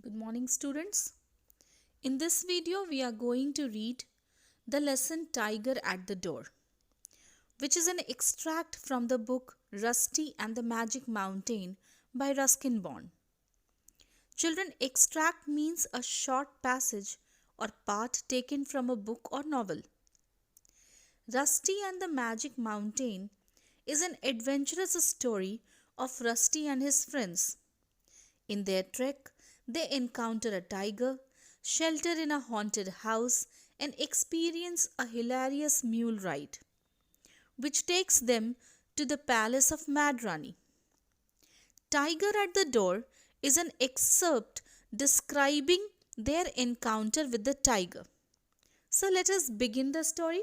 Good morning, students. In this video, we are going to read the lesson Tiger at the Door, which is an extract from the book Rusty and the Magic Mountain by Ruskin Bond. Children, extract means a short passage or part taken from a book or novel. Rusty and the Magic Mountain is an adventurous story of Rusty and his friends. In their trek, they encounter a tiger, shelter in a haunted house, and experience a hilarious mule ride, which takes them to the palace of Mad Rani. Tiger at the Door is an excerpt describing their encounter with the tiger. So let us begin the story.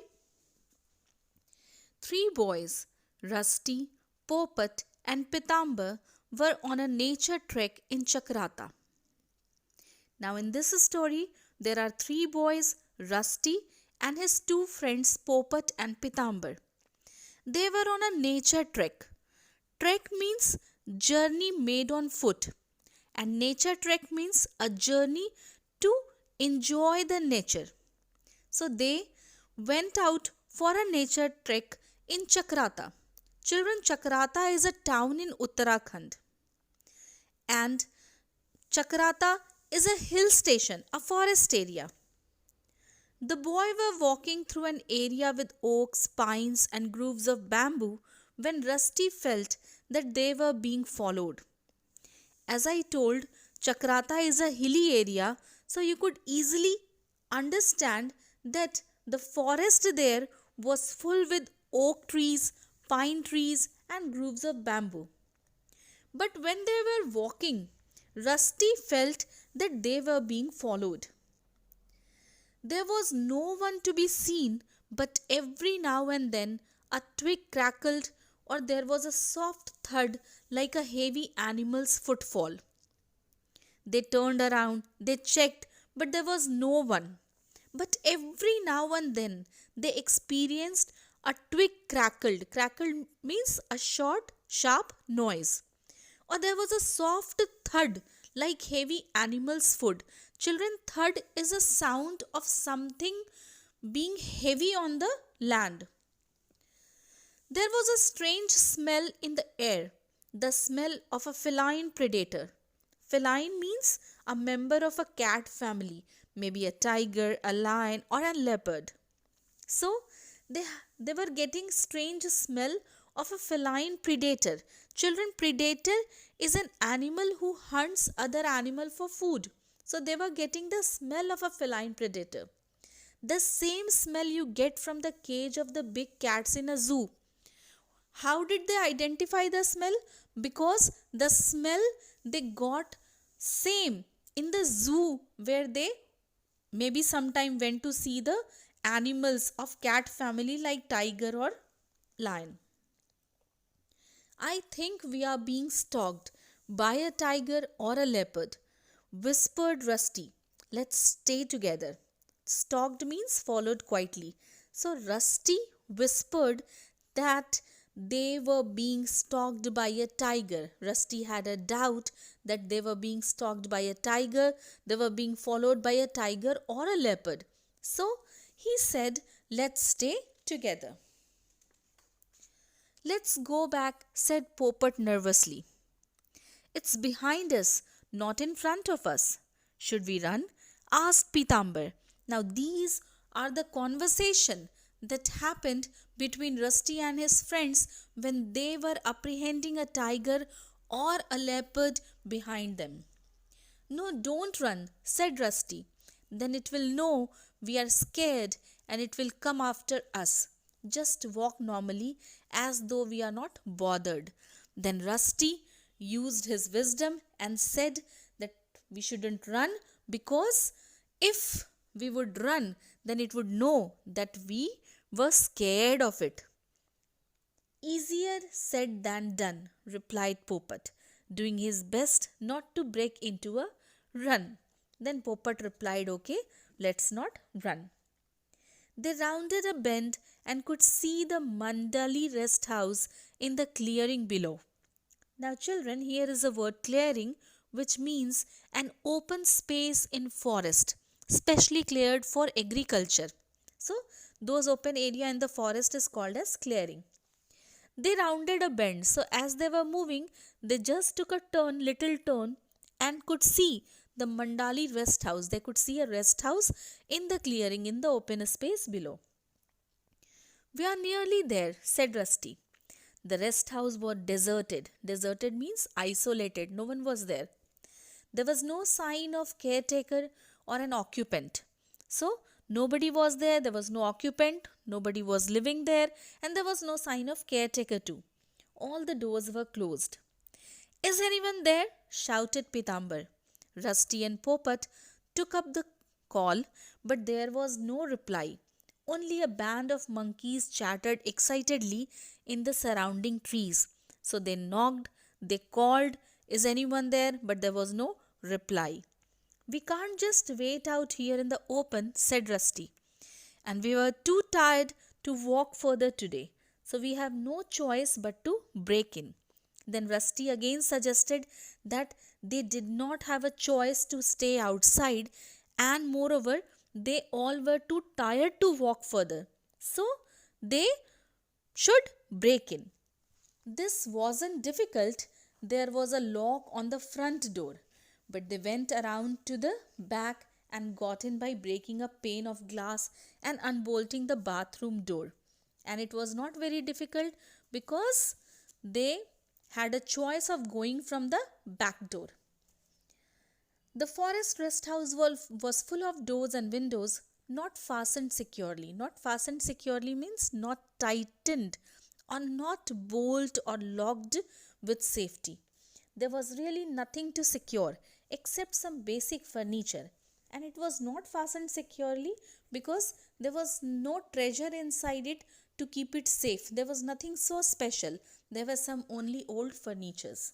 Three boys, Rusty, Popat, and Pitambar, were on a nature trek in Chakrata. Now, in this story, there are three boys, Rusty and his two friends Popat and Pitambar. They were on a nature trek. Trek means journey made on foot, and nature trek means a journey to enjoy the nature. So, they went out for a nature trek in Chakrata. Children, Chakrata is a town in Uttarakhand, and Chakrata is a hill station, a forest area. The boy were walking through an area with oaks, pines, and groves of bamboo when Rusty felt that they were being followed. As I told, Chakrata is a hilly area, so you could easily understand that the forest there was full with oak trees, pine trees, and groves of bamboo. But when they were walking, Rusty felt that they were being followed. There was no one to be seen, but every now and then a twig crackled or there was a soft thud like a heavy animal's footfall. They turned around, they checked, but there was no one. But every now and then they experienced a twig crackled. Crackled means a short, sharp noise. Or there was a soft thud like heavy animal's foot. Children, thud is a sound of something being heavy on the land. There was a strange smell in the air, the smell of a feline predator. Feline means a member of a cat family, maybe a tiger, a lion, or a leopard. So they were getting strange smell of a feline predator. Children, predator is an animal who hunts other animal for food. So they were getting the smell of a feline predator. The same smell you get from the cage of the big cats in a zoo. How did they identify the smell? Because the smell they got same in the zoo where they maybe sometime went to see the animals of cat family like tiger or lion. I think we are being stalked by a tiger or a leopard, whispered Rusty. Let's stay together. Stalked means followed quietly. So Rusty whispered that they were being stalked by a tiger. Rusty had a doubt that they were being stalked by a tiger, they were being followed by a tiger or a leopard. So he said, let's stay together. Let's go back, said Popat nervously. It's behind us, not in front of us. Should we run? Asked Pitambar. Now these are the conversation that happened between Rusty and his friends when they were apprehending a tiger or a leopard behind them. No, don't run, said Rusty. Then it will know we are scared and it will come after us. Just walk normally as though we are not bothered. Then Rusty used his wisdom and said that we shouldn't run because if we would run, then it would know that we were scared of it. Easier said than done, replied Popat, doing his best not to break into a run. Then Popat replied, okay, let's not run. They rounded a bend and could see the Mandali rest house in the clearing below. Now, children, here is the word clearing. which means an open space in forest, specially cleared for agriculture. So, those open area in the forest is called as clearing. They rounded a bend, so as they were moving, they just took a turn, little turn, and could see the Mandali rest house. They could see a rest house in the clearing, in the open space below. We are nearly there, said Rusty. The rest house was deserted. Deserted means isolated. No one was there. There was no sign of caretaker or an occupant. So, nobody was there. There was no occupant. Nobody was living there. And there was no sign of caretaker too. All the doors were closed. Is anyone there? Shouted Pitambar. Rusty and Popat took up the call, but there was no reply. Only a band of monkeys chattered excitedly in the surrounding trees. So they knocked, they called, is anyone there? But there was no reply. We can't just wait out here in the open, said Rusty. And we were too tired to walk further today. So we have no choice but to break in. Then Rusty again suggested that they did not have a choice to stay outside, and moreover, they all were too tired to walk further. So they should break in. This wasn't difficult. There was a lock on the front door, but they went around to the back and got in by breaking a pane of glass and unbolting the bathroom door. And it was not very difficult because they had a choice of going from the back door. The forest rest house was full of doors and windows not fastened securely. Not fastened securely means not tightened or not bolted or locked with safety. There was really nothing to secure except some basic furniture, and it was not fastened securely because there was no treasure inside it to keep it safe. There was nothing so special. There were some only old furnitures.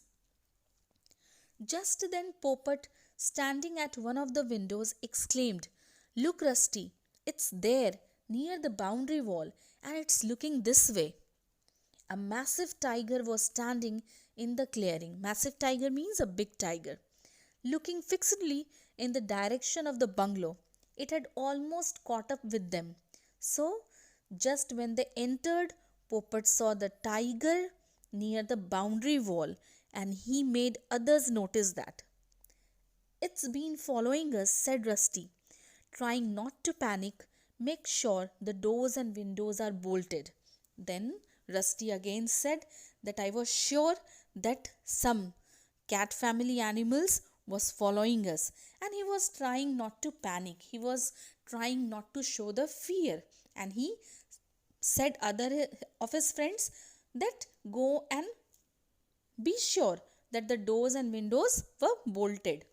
Just then Popat, standing at one of the windows, exclaimed, "Look, Rusty, it's there, near the boundary wall, and it's looking this way." A massive tiger was standing in the clearing. Massive tiger means a big tiger. Looking fixedly in the direction of the bungalow, it had almost caught up with them. So, just when they entered, Popat saw the tiger near the boundary wall, and he made others notice that. "It's been following us," said Rusty, trying not to panic. "Make sure the doors and windows are bolted." Then Rusty again said that I was sure that some cat family animals was following us, and he was trying not to panic. He was trying not to show the fear, and he said other of his friends that go and be sure that the doors and windows were bolted.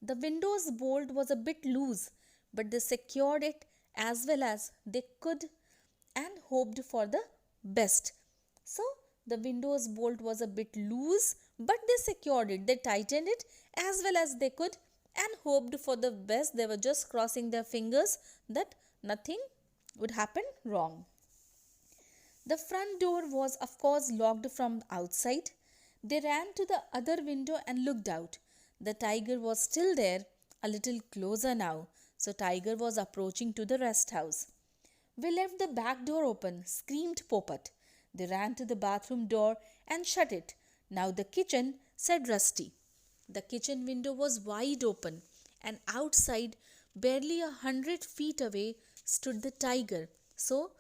The window's bolt was a bit loose, but they secured it as well as they could and hoped for the best. So the window's bolt was a bit loose, but they secured it. They tightened it as well as they could and hoped for the best. They were just crossing their fingers that nothing would happen wrong. The front door was, of course, locked from outside. They ran to the other window and looked out. The tiger was still there, a little closer now. So Tiger was approaching to the rest house. "We left the back door open," screamed Popat. They ran to the bathroom door and shut it. "Now the kitchen," said Rusty. The kitchen window was wide open, and outside, barely 100 feet away, stood the tiger. So,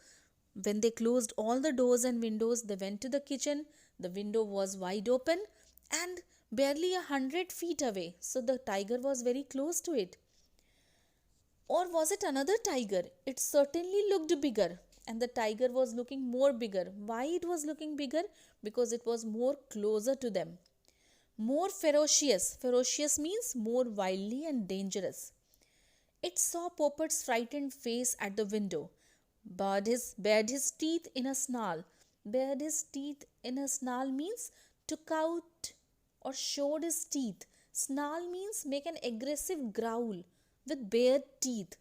when they closed all the doors and windows, they went to the kitchen. The window was wide open and barely 100 feet away. So, the tiger was very close to it. Or was it another tiger? It certainly looked bigger, and the tiger was looking more bigger. Why it was looking bigger? Because it was more closer to them. More ferocious. Ferocious means more wildly and dangerous. It saw Popat's frightened face at the window, bared his teeth in a snarl. Bared his teeth in a snarl means took out or showed his teeth. Snarl means make an aggressive growl with bared teeth.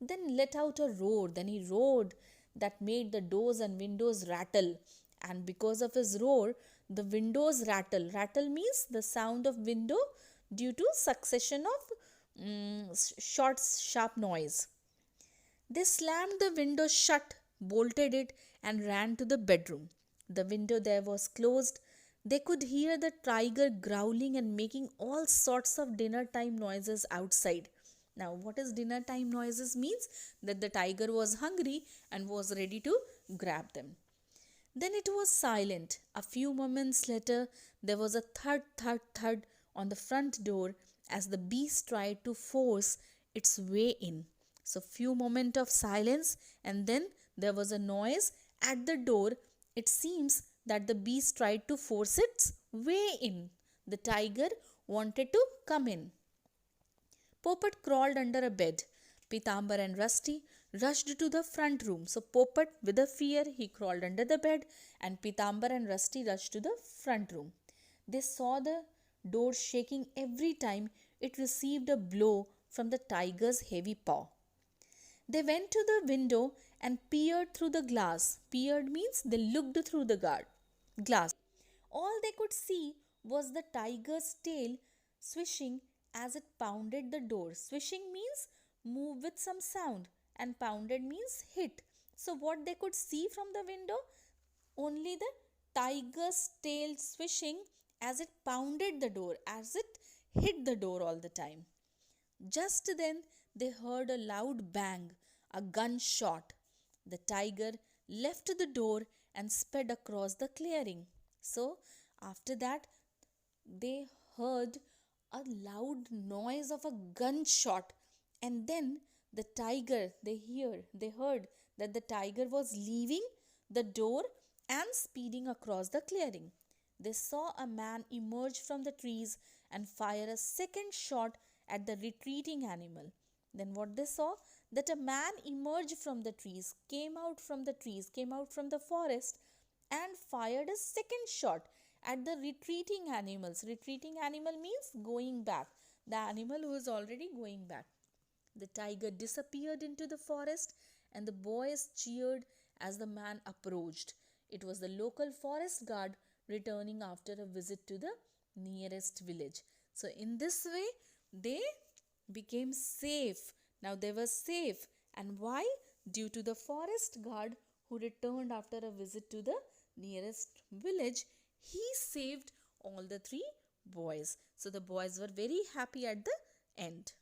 Then let out a roar. Then he roared that made the doors and windows rattle. And because of his roar, the windows rattle. Rattle means the sound of window due to succession of short, sharp noise. They slammed the window shut, bolted it, and ran to the bedroom. The window there was closed. They could hear the tiger growling and making all sorts of dinner time noises outside. Now, what is dinner time noises means? That the tiger was hungry and was ready to grab them. Then it was silent. A few moments later, there was a thud, thud, thud on the front door as the beast tried to force its way in. So, few moments of silence, and then there was a noise at the door. It seems that the beast tried to force its way in. The tiger wanted to come in. Poppet crawled under a bed. Pitambar and Rusty rushed to the front room. So Poppet, with a fear, he crawled under the bed, and Pitambar and Rusty rushed to the front room. They saw the door shaking every time it received a blow from the tiger's heavy paw. They went to the window and peered through the glass. Peered means they looked through the glass. All they could see was the tiger's tail swishing as it pounded the door. Swishing means move with some sound, and pounded means hit. So, what they could see from the window? Only the tiger's tail swishing as it pounded the door, as it hit the door all the time. Just then they heard a loud bang, a gunshot. The tiger left the door and sped across the clearing. So, after that, they heard a loud noise of a gunshot, and then the tiger, they heard that the tiger was leaving the door and speeding across the clearing. They saw a man emerge from the trees and fire a second shot at the retreating animal. Then what they saw? That a man emerged from the trees, came out from the forest, and fired a second shot at the retreating animals. Retreating animal means going back. The animal who is already going back. The tiger disappeared into the forest, and the boys cheered as the man approached. It was the local forest guard returning after a visit to the nearest village. So, in this way, they became safe. Now they were safe. And why? Due to the forest guard who returned after a visit to the nearest village, he saved all the three boys. So the boys were very happy at the end.